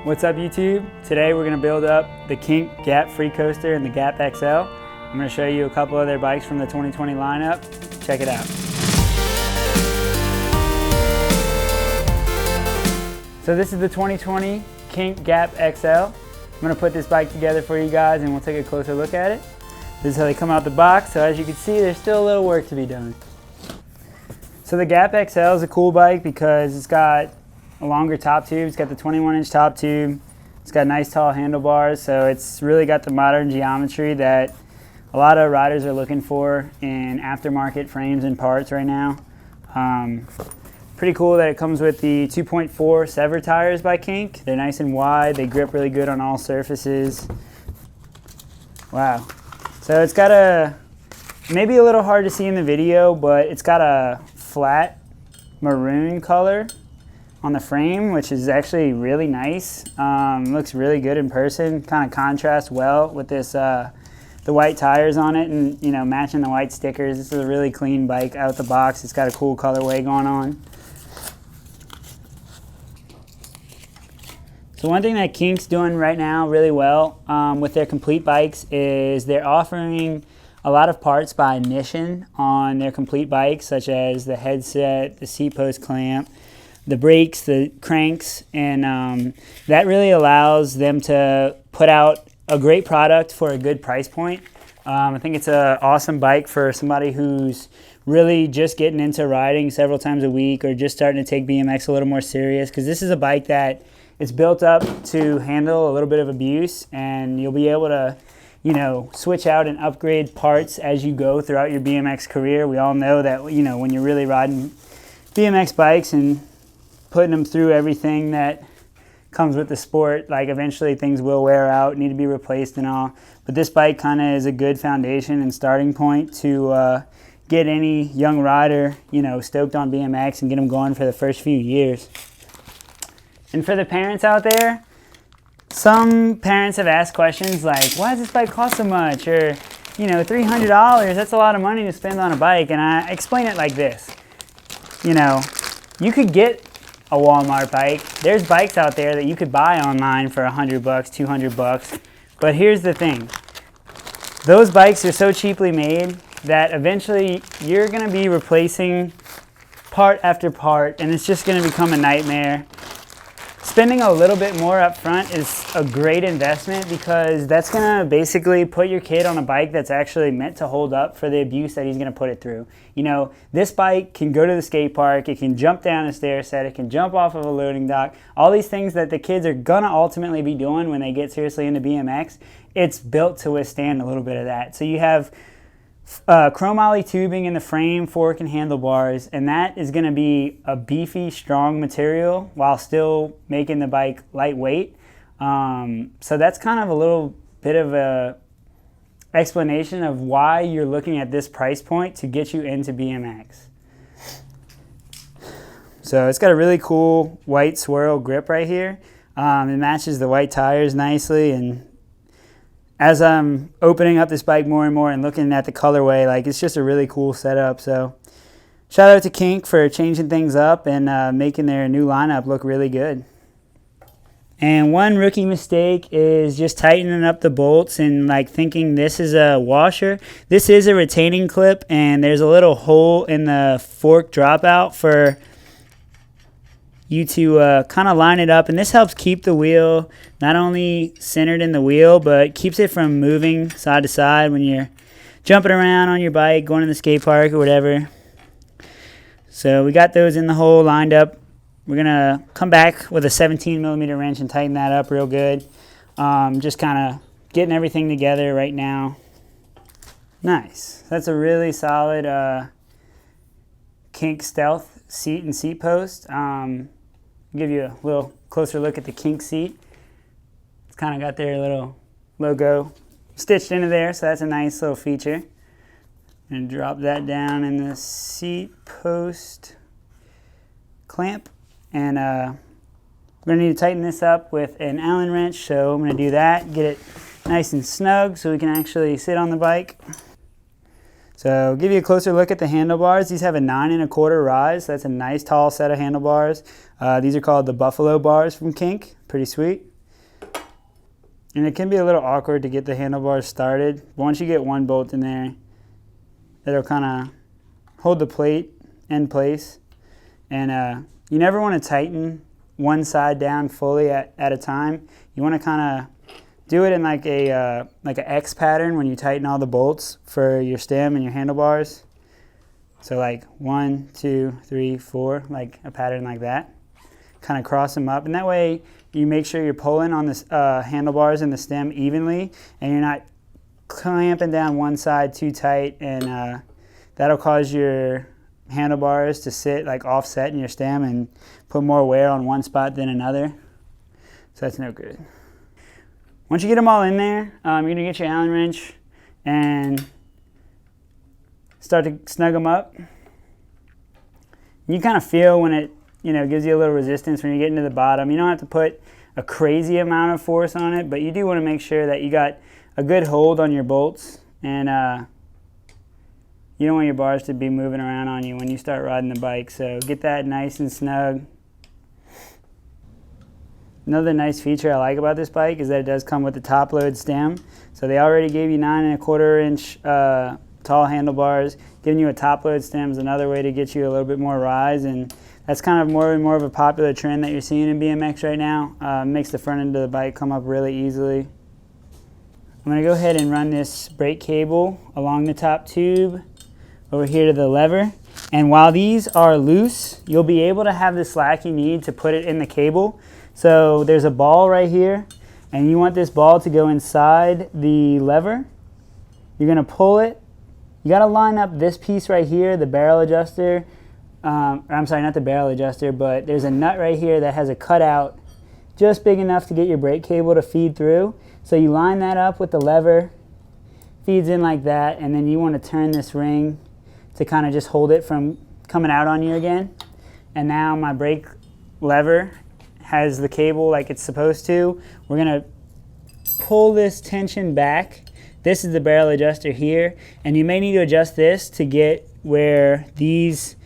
What's up YouTube? Today we're going to build up the Kink Gap Free Coaster and the Gap XL. I'm going to show you a couple other bikes from the 2020 lineup. Check it out. So this is the 2020 Kink Gap XL. I'm going to put this bike together for you guys and we'll take a closer look at it. This is how they come out the box. So as you can see, there's still a little work to be done. So the Gap XL is a cool bike because it's got a longer top tube. It's got the 21-inch top tube. It's got nice tall handlebars, so it's really got the modern geometry that a lot of riders are looking for in aftermarket frames and parts right now. Pretty cool that it comes with the 2.4 Sever tires by Kink. They're nice and wide. They grip really good on all surfaces. Wow. So it's got a, maybe a little hard to see in the video, but it's got a flat maroon color on the frame, which is actually really nice. Looks really good in person. Kind of contrasts well with this the white tires on it, and matching the white stickers. This is a really clean bike out the box. It's got a cool colorway going on. So one thing that Kink's doing right now really well with their complete bikes is they're offering a lot of parts by Nissin on their complete bikes, such as the headset, the seat post clamp, the brakes, the cranks, and that really allows them to put out a great product for a good price point. I think it's an awesome bike for somebody who's really just getting into riding several times a week or just starting to take BMX a little more serious, because this is a bike that is built up to handle a little bit of abuse, and you'll be able to switch out and upgrade parts as you go throughout your BMX career. We all know that when you're really riding BMX bikes and putting them through everything that comes with the sport, like eventually things will wear out, need to be replaced and all. But this bike kind of is a good foundation and starting point to get any young rider, stoked on BMX and get them going for the first few years. And for the parents out there, some parents have asked questions like, why does this bike cost so much? Or, $300, that's a lot of money to spend on a bike. And I explain it like this. You could get a Walmart bike. There's bikes out there that you could buy online for $100, $200. But here's the thing. Those bikes are so cheaply made that eventually you're going to be replacing part after part, and it's just going to become a nightmare. Spending a little bit more up front is a great investment, because that's going to basically put your kid on a bike that's actually meant to hold up for the abuse that he's going to put it through. This bike can go to the skate park, it can jump down a stair set, it can jump off of a loading dock, all these things that the kids are going to ultimately be doing when they get seriously into BMX. It's built to withstand a little bit of that. So you have chromoly tubing in the frame, fork, and handlebars, and that is going to be a beefy, strong material while still making the bike lightweight. So that's kind of a little bit of a explanation of why you're looking at this price point to get you into BMX. So it's got a really cool white swirl grip right here. It matches the white tires nicely, and as I'm opening up this bike more and more and looking at the colorway, it's just a really cool setup. So shout out to Kink for changing things up and making their new lineup look really good. And one rookie mistake is just tightening up the bolts and thinking this is a washer. This is a retaining clip, and there's a little hole in the fork dropout for you to kind of line it up, and this helps keep the wheel not only centered in the wheel, but keeps it from moving side to side when you're jumping around on your bike, going to the skate park or whatever. So we got those in the hole lined up. We're gonna come back with a 17mm wrench and tighten that up real good. Just kind of getting everything together right now. Nice. That's a really solid Kink Stealth seat and seat post. Give you a little closer look at the Kink seat. It's kind of got their little logo stitched into there, so that's a nice little feature. And drop that down in the seat post clamp, and we're going to need to tighten this up with an Allen wrench, so I'm going to do that, get it nice and snug so we can actually sit on the bike. So give you a closer look at the handlebars. These have a 9 1/4 rise. So that's a nice tall set of handlebars. These are called the Buffalo bars from Kink. Pretty sweet. And it can be a little awkward to get the handlebars started. But once you get one bolt in there, it'll kind of hold the plate in place. And you never want to tighten one side down fully at a time. You want to kind of do it in like an X pattern when you tighten all the bolts for your stem and your handlebars. So like 1, 2, 3, 4, like a pattern like that. Kind of cross them up, and that way you make sure you're pulling on the handlebars and the stem evenly, and you're not clamping down one side too tight, and that'll cause your handlebars to sit like offset in your stem and put more wear on one spot than another. So that's no good. Once you get them all in there, you're gonna get your Allen wrench and start to snug them up. You kind of feel when it gives you a little resistance when you get into the bottom. You don't have to put a crazy amount of force on it, but you do want to make sure that you got a good hold on your bolts, and you don't want your bars to be moving around on you when you start riding the bike. So get that nice and snug. Another nice feature I like about this bike is that it does come with the top load stem. So they already gave you 9¼ inch tall handlebars. Giving you a top load stem is another way to get you a little bit more rise, and that's kind of more and more of a popular trend that you're seeing in BMX right now. Makes the front end of the bike come up really easily. I'm going to go ahead and run this brake cable along the top tube over here to the lever. And while these are loose, you'll be able to have the slack you need to put it in the cable. So there's a ball right here, and you want this ball to go inside the lever. You're going to pull it. You got to line up this piece right here, the barrel adjuster. I'm sorry, not the barrel adjuster, but there's a nut right here that has a cutout just big enough to get your brake cable to feed through. So you line that up with the lever, feeds in like that, and then you want to turn this ring to kind of just hold it from coming out on you again. And now my brake lever has the cable like it's supposed to. We're going to pull this tension back. This is the barrel adjuster here, and you may need to adjust this to get where these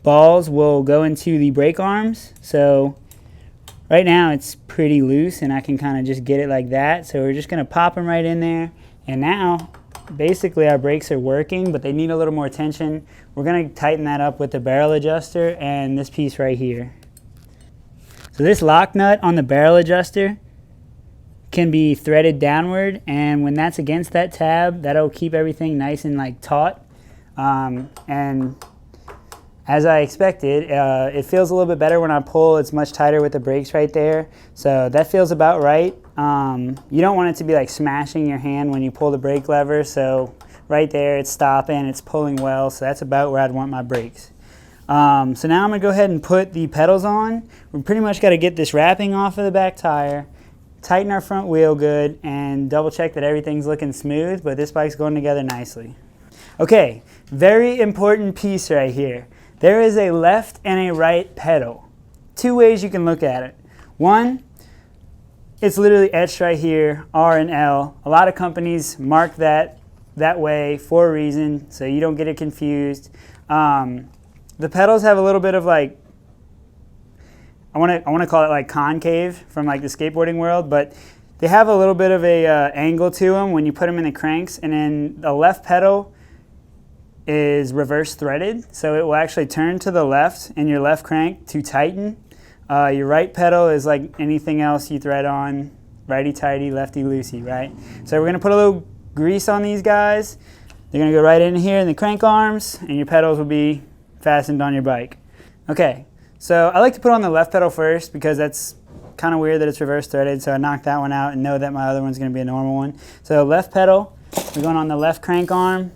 balls will go into the brake arms. So right now it's pretty loose, and I can kind of just get it like that. So we're just going to pop them right in there, and now basically our brakes are working, but they need a little more tension. We're going to tighten that up with the barrel adjuster and this piece right here. So this lock nut on the barrel adjuster can be threaded downward, and when that's against that tab, that'll keep everything nice and like taut. And as I expected, it feels a little bit better when I pull. It's much tighter with the brakes right there. So that feels about right. You don't want it to be like smashing your hand when you pull the brake lever. So right there, it's stopping, it's pulling well. So that's about where I'd want my brakes. So now I'm gonna go ahead and put the pedals on. We pretty much gotta get this wrapping off of the back tire, tighten our front wheel good, and double check that everything's looking smooth, but this bike's going together nicely. Okay, very important piece right here. There is a left and a right pedal. Two ways you can look at it. One, it's literally etched right here, R and L. A lot of companies mark that way for a reason, so you don't get it confused. The pedals have a little bit of like, I want to call it like concave from like the skateboarding world, but they have a little bit of a angle to them when you put them in the cranks, and then the left pedal is reverse threaded, so it will actually turn to the left in your left crank to tighten. Your right pedal is like anything else you thread on, righty-tighty, lefty-loosey, right? So we're going to put a little grease on these guys. They're going to go right in here in the crank arms, and your pedals will be fastened on your bike. Okay, so I like to put on the left pedal first because that's kind of weird that it's reverse threaded, so I knocked that one out and know that my other one's going to be a normal one. So left pedal, we're going on the left crank arm.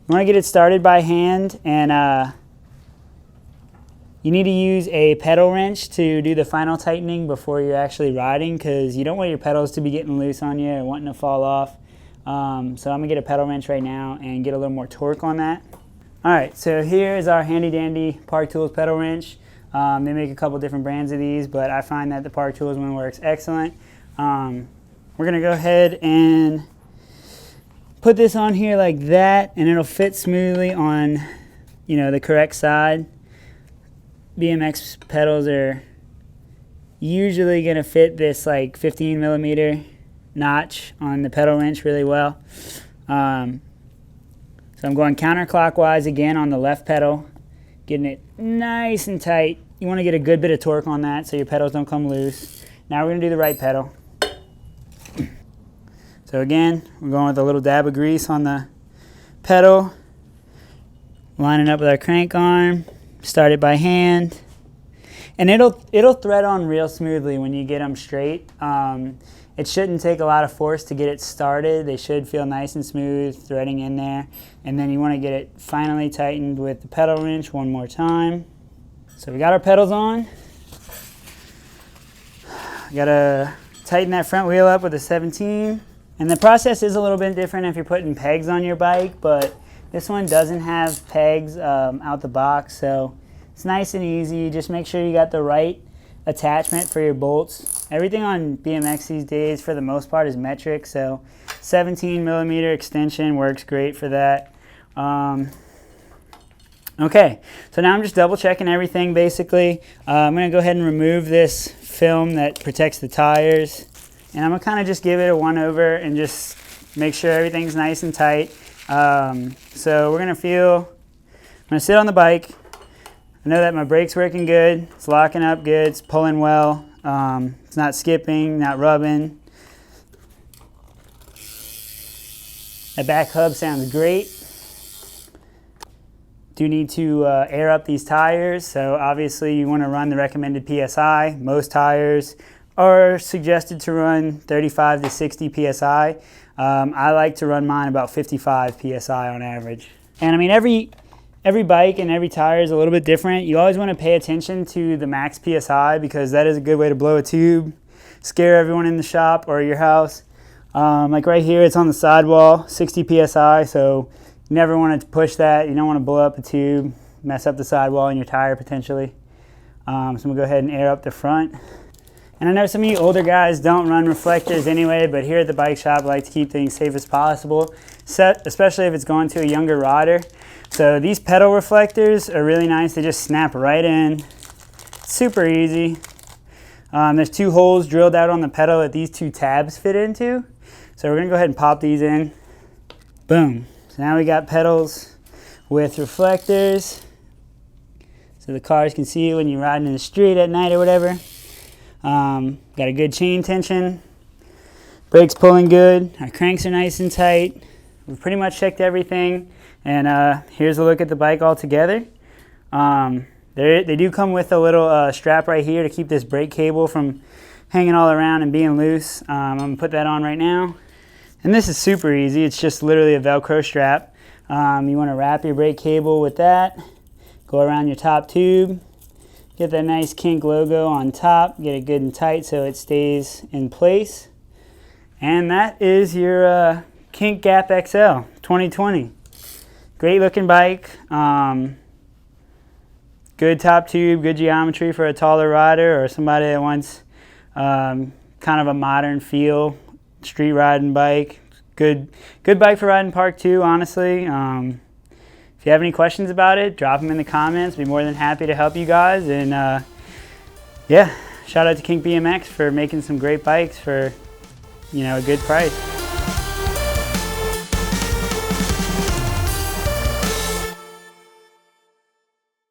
You want to get it started by hand, and you need to use a pedal wrench to do the final tightening before you're actually riding, because you don't want your pedals to be getting loose on you or wanting to fall off. So I'm going to get a pedal wrench right now and get a little more torque on that. Alright, so here is our handy dandy Park Tools pedal wrench. They make a couple different brands of these, but I find that the Park Tools one works excellent. We're going to go ahead and put this on here like that, and it'll fit smoothly on, the correct side. BMX pedals are, usually gonna fit this like 15 millimeter notch on the pedal wrench really well. So I'm going counterclockwise again on the left pedal, getting it nice and tight. You want to get a good bit of torque on that so your pedals don't come loose. Now we're going to do the right pedal. So again, we're going with a little dab of grease on the pedal, lining up with our crank arm, start it by hand. And it'll thread on real smoothly when you get them straight. It shouldn't take a lot of force to get it started. They should feel nice and smooth, threading in there. And then you want to get it finally tightened with the pedal wrench one more time. So we got our pedals on. Got to tighten that front wheel up with a 17. And the process is a little bit different if you're putting pegs on your bike, but this one doesn't have pegs out the box, so it's nice and easy. Just make sure you got the right attachment for your bolts. Everything on BMX these days for the most part is metric, so 17 millimeter extension works great for that. Okay, so now I'm just double checking everything basically. I'm going to go ahead and remove this film that protects the tires, and I'm going to kind of just give it a one over and just make sure everything's nice and tight. So we're going to sit on the bike. I know that my brake's working good, it's locking up good, it's pulling well, it's not skipping, not rubbing. That back hub sounds great. Do need to air up these tires, so obviously you want to run the recommended PSI. Most tires are suggested to run 35 to 60 PSI. I like to run mine about 55 PSI on average. And I mean, every bike and every tire is a little bit different. You always want to pay attention to the max PSI because that is a good way to blow a tube, scare everyone in the shop or your house. Like right here, it's on the sidewall, 60 PSI, so you never want to push that. You don't want to blow up a tube, mess up the sidewall and your tire potentially. So I'm going to go ahead and air up the front. And I know some of you older guys don't run reflectors anyway, but here at the bike shop, I like to keep things safe as possible, especially if it's going to a younger rider. So these pedal reflectors are really nice. They just snap right in. Super easy. There's two holes drilled out on the pedal that these two tabs fit into. So we're going to go ahead and pop these in. Boom. So now we got pedals with reflectors. So the cars can see it when you're riding in the street at night or whatever. Got a good chain tension. Brakes pulling good. Our cranks are nice and tight. We've pretty much checked everything. And here's a look at the bike all together. They do come with a little strap right here to keep this brake cable from hanging all around and being loose. I'm going to put that on right now. And this is super easy. It's just literally a Velcro strap. You want to wrap your brake cable with that. Go around your top tube. Get that nice Kink logo on top. Get it good and tight so it stays in place. And that is your Kink Gap XL 2020. Great looking bike. Good top tube, good geometry for a taller rider or somebody that wants kind of a modern feel, street riding bike. Good bike for riding park too, honestly. If you have any questions about it, drop them in the comments. Be more than happy to help you guys. And yeah, shout out to Kink BMX for making some great bikes for, a good price.